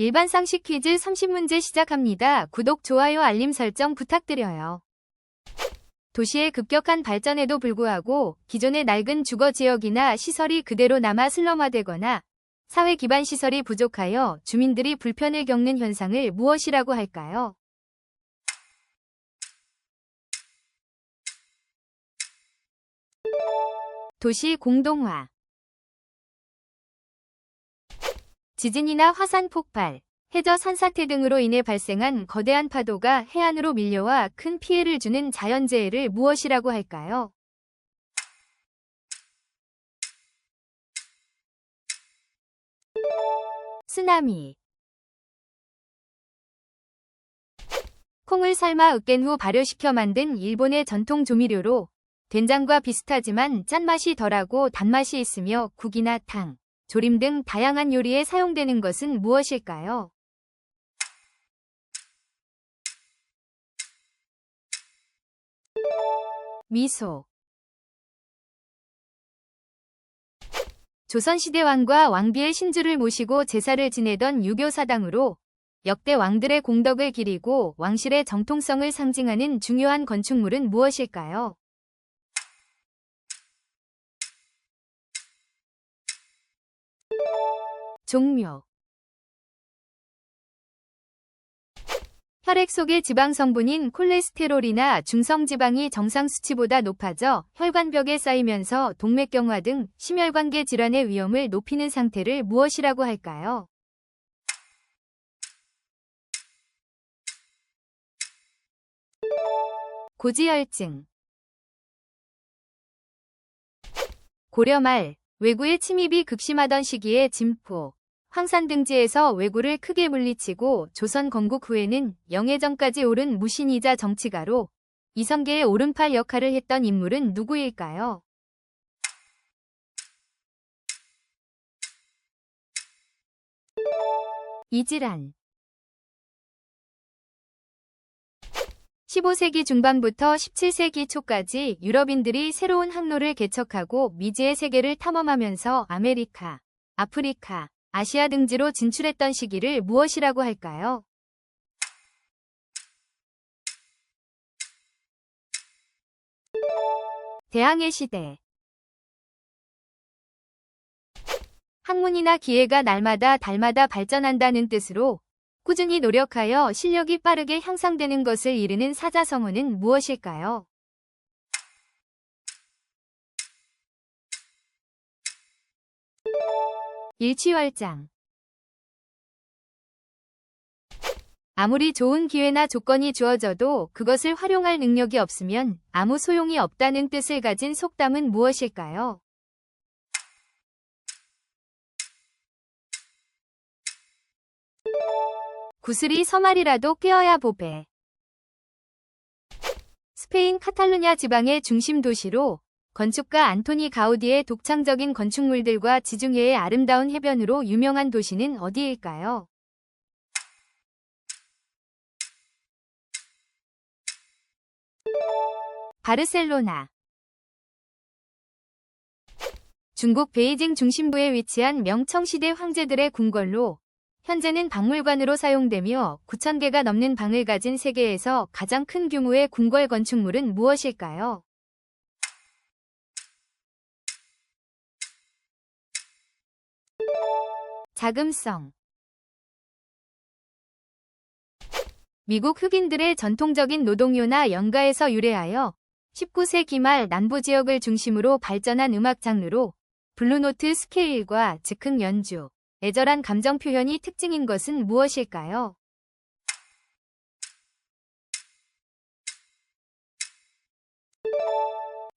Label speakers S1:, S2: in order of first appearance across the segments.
S1: 일반 상식 퀴즈 30문제 시작합니다. 구독, 좋아요, 알림 설정 부탁드려요. 도시의 급격한 발전에도 불구하고 기존의 낡은 주거 지역이나 시설이 그대로 남아 슬럼화되거나 사회 기반 시설이 부족하여 주민들이 불편을 겪는 현상을 무엇이라고 할까요? 도시 공동화. 지진이나 화산 폭발, 해저 산사태 등으로 인해 발생한 거대한 파도가 해안으로 밀려와 큰 피해를 주는 자연재해를 무엇이라고 할까요? 쓰나미. 콩을 삶아 으깬 후 발효시켜 만든 일본의 전통 조미료로 된장과 비슷하지만 짠맛이 덜하고 단맛이 있으며 국이나 탕, 조림 등 다양한 요리에 사용되는 것은 무엇일까요? 미소. 조선시대 왕과 왕비의 신주를 모시고 제사를 지내던 유교사당으로 역대 왕들의 공덕을 기리고 왕실의 정통성을 상징하는 중요한 건축물은 무엇일까요? 종묘. 혈액 속의 지방 성분인 콜레스테롤이나 중성지방이 정상 수치보다 높아져 혈관벽에 쌓이면서 동맥경화 등 심혈관계 질환의 위험을 높이는 상태를 무엇이라고 할까요? 고지혈증. 고려 말 왜구의 침입이 극심하던 시기에 진포, 황산 등지에서 왜구를 크게 물리치고 조선 건국 후에는 영해정까지 오른 무신이자 정치가로 이성계의 오른팔 역할을 했던 인물은 누구일까요? 이질환. 15세기 중반부터 17세기 초까지 유럽인들이 새로운 항로를 개척하고 미지의 세계를 탐험하면서 아메리카, 아프리카, 아시아 등지로 진출했던 시기를 무엇이라고 할까요? 대항해 시대. 학문이나 기회가 날마다 달마다 발전한다는 뜻으로 꾸준히 노력하여 실력이 빠르게 향상되는 것을 이르는 사자성어는 무엇일까요? 일취월장. 아무리 좋은 기회나 조건이 주어져도 그것을 활용할 능력이 없으면 아무 소용이 없다는 뜻을 가진 속담은 무엇일까요? 구슬이 서말이라도 꿰어야 보배. 스페인 카탈루냐 지방의 중심 도시로 건축가 안토니 가우디의 독창적인 건축물들과 지중해의 아름다운 해변으로 유명한 도시는 어디일까요? 바르셀로나. 중국 베이징 중심부에 위치한 명청시대 황제들의 궁궐로 현재는 박물관으로 사용되며 9,000개가 넘는 방을 가진 세계에서 가장 큰 규모의 궁궐 건축물은 무엇일까요? 자금성. 미국 흑인들의 전통적인 노동요나 연가에서 유래하여 19세기 말 남부 지역을 중심으로 발전한 음악 장르로 블루노트 스케일과 즉흥 연주, 애절한 감정 표현이 특징인 것은 무엇일까요?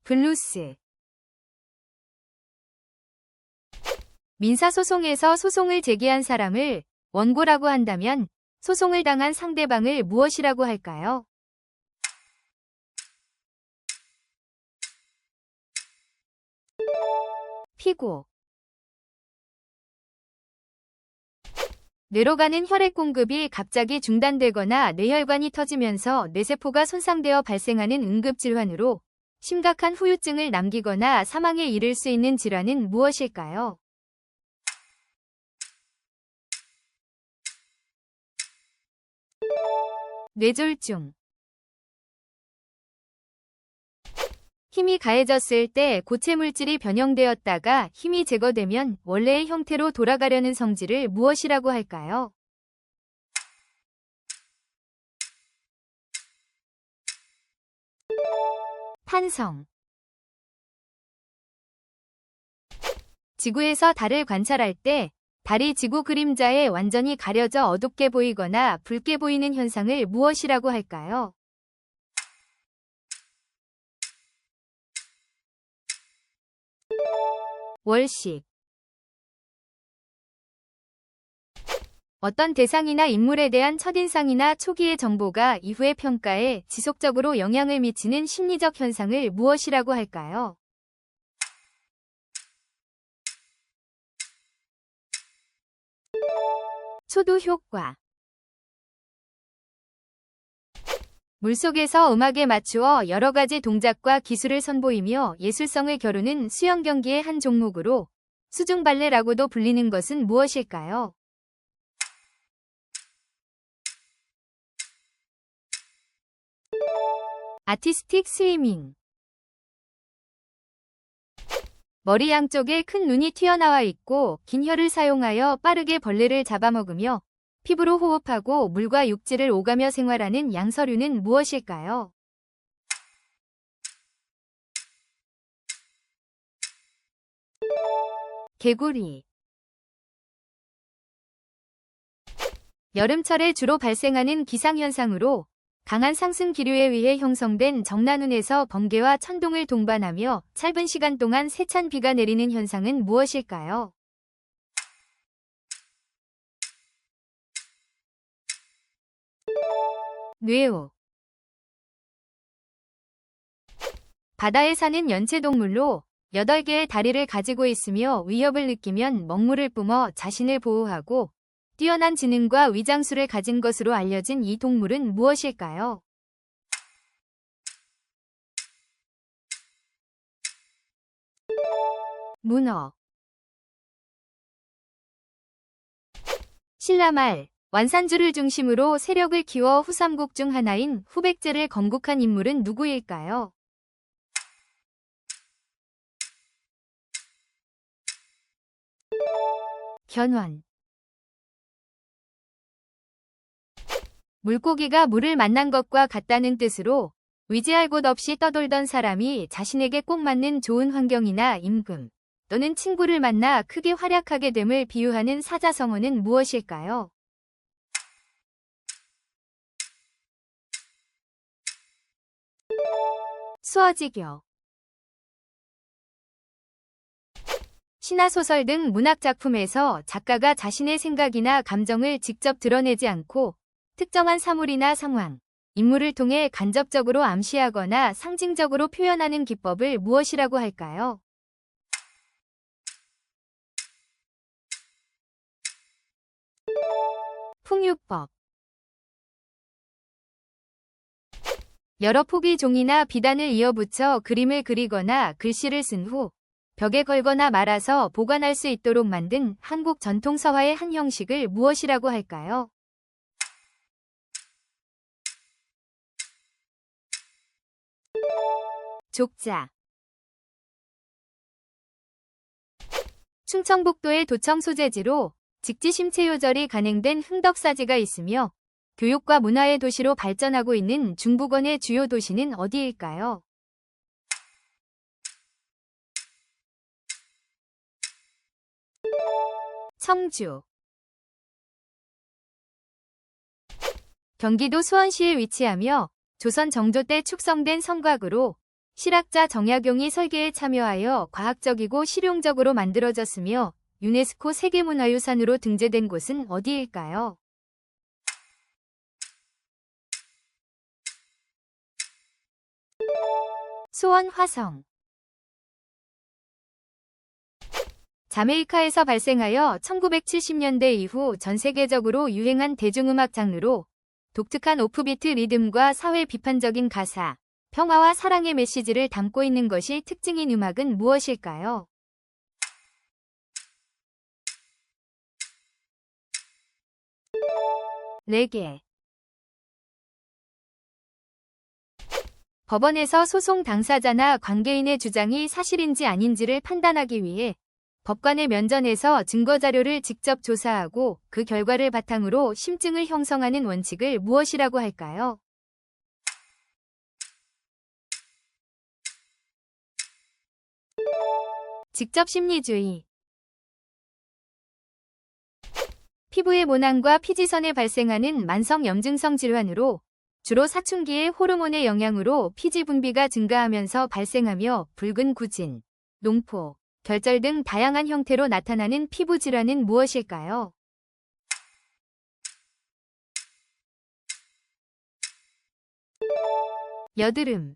S1: 블루스. 민사소송에서 소송을 제기한 사람을 원고라고 한다면 소송을 당한 상대방을 무엇이라고 할까요? 피고. 뇌로 가는 혈액 공급이 갑자기 중단되거나 뇌혈관이 터지면서 뇌세포가 손상되어 발생하는 응급질환으로 심각한 후유증을 남기거나 사망에 이를 수 있는 질환은 무엇일까요? 뇌졸중. 힘이 가해졌을 때 고체 물질이 변형되었다가 힘이 제거되면 원래의 형태로 돌아가려는 성질을 무엇이라고 할까요? 탄성. 지구에서 달을 관찰할 때 달이 지구 그림자에 완전히 가려져 어둡게 보이거나 붉게 보이는 현상을 무엇이라고 할까요? 월식. 어떤 대상이나 인물에 대한 첫인상이나 초기의 정보가 이후의 평가에 지속적으로 영향을 미치는 심리적 현상을 무엇이라고 할까요? 초두 효과. 물속에서 음악에 맞추어 여러 가지 동작과 기술을 선보이며 예술성을 겨루는 수영 경기의 한 종목으로 수중 발레라고도 불리는 것은 무엇일까요? 아티스틱 스위밍. 머리 양쪽에 큰 눈이 튀어나와 있고 긴 혀를 사용하여 빠르게 벌레를 잡아먹으며 피부로 호흡하고 물과 육지를 오가며 생활하는 양서류는 무엇일까요? 개구리. 여름철에 주로 발생하는 기상현상으로 강한 상승 기류에 의해 형성된 정난운에서 번개와 천둥을 동반하며 짧은 시간 동안 세찬 비가 내리는 현상은 무엇일까요? 뇌호. 바다에 사는 연체동물로 8개의 다리를 가지고 있으며 위협을 느끼면 먹물을 뿜어 자신을 보호하고 뛰어난 지능과 위장술을 가진 것으로 알려진 이 동물은 무엇일까요? 문어. 신라말 완산주를 중심으로 세력을 키워 후삼국 중 하나인 후백제를 건국한 인물은 누구일까요? 견훤. 물고기가 물을 만난 것과 같다는 뜻으로 위지할 곳 없이 떠돌던 사람이 자신에게 꼭 맞는 좋은 환경이나 임금 또는 친구를 만나 크게 활약하게 됨을 비유하는 사자성어는 무엇일까요? 수어지교. 신화소설 등 문학작품에서 작가가 자신의 생각이나 감정을 직접 드러내지 않고 특정한 사물이나 상황, 인물을 통해 간접적으로 암시하거나 상징적으로 표현하는 기법을 무엇이라고 할까요? 풍유법. 여러 포기 종이나 비단을 이어붙여 그림을 그리거나 글씨를 쓴 후 벽에 걸거나 말아서 보관할 수 있도록 만든 한국 전통 서화의 한 형식을 무엇이라고 할까요? 족자. 충청북도의 도청 소재지로 직지심체 요절이 간행된 흥덕사지가 있으며 교육과 문화의 도시로 발전하고 있는 중부권의 주요 도시는 어디일까요? 청주. 경기도 수원시에 위치하며 조선 정조 때 축성된 성곽으로 실학자 정약용이 설계에 참여하여 과학적이고 실용적으로 만들어졌으며 유네스코 세계문화유산으로 등재된 곳은 어디일까요? 수원 화성. 자메이카에서 발생하여 1970년대 이후 전 세계적으로 유행한 대중음악 장르로 독특한 오프비트 리듬과 사회 비판적인 가사, 평화와 사랑의 메시지를 담고 있는 것이 특징인 음악은 무엇일까요? 레게. 법원에서 소송 당사자나 관계인의 주장이 사실인지 아닌지를 판단하기 위해 법관의 면전에서 증거자료를 직접 조사하고 그 결과를 바탕으로 심증을 형성하는 원칙을 무엇이라고 할까요? 직접 심리주의. 피부의 모낭과 피지선에 발생하는 만성 염증성 질환으로 주로 사춘기의 호르몬의 영향으로 피지 분비가 증가하면서 발생하며 붉은 구진, 농포, 결절 등 다양한 형태로 나타나는 피부 질환은 무엇일까요? 여드름.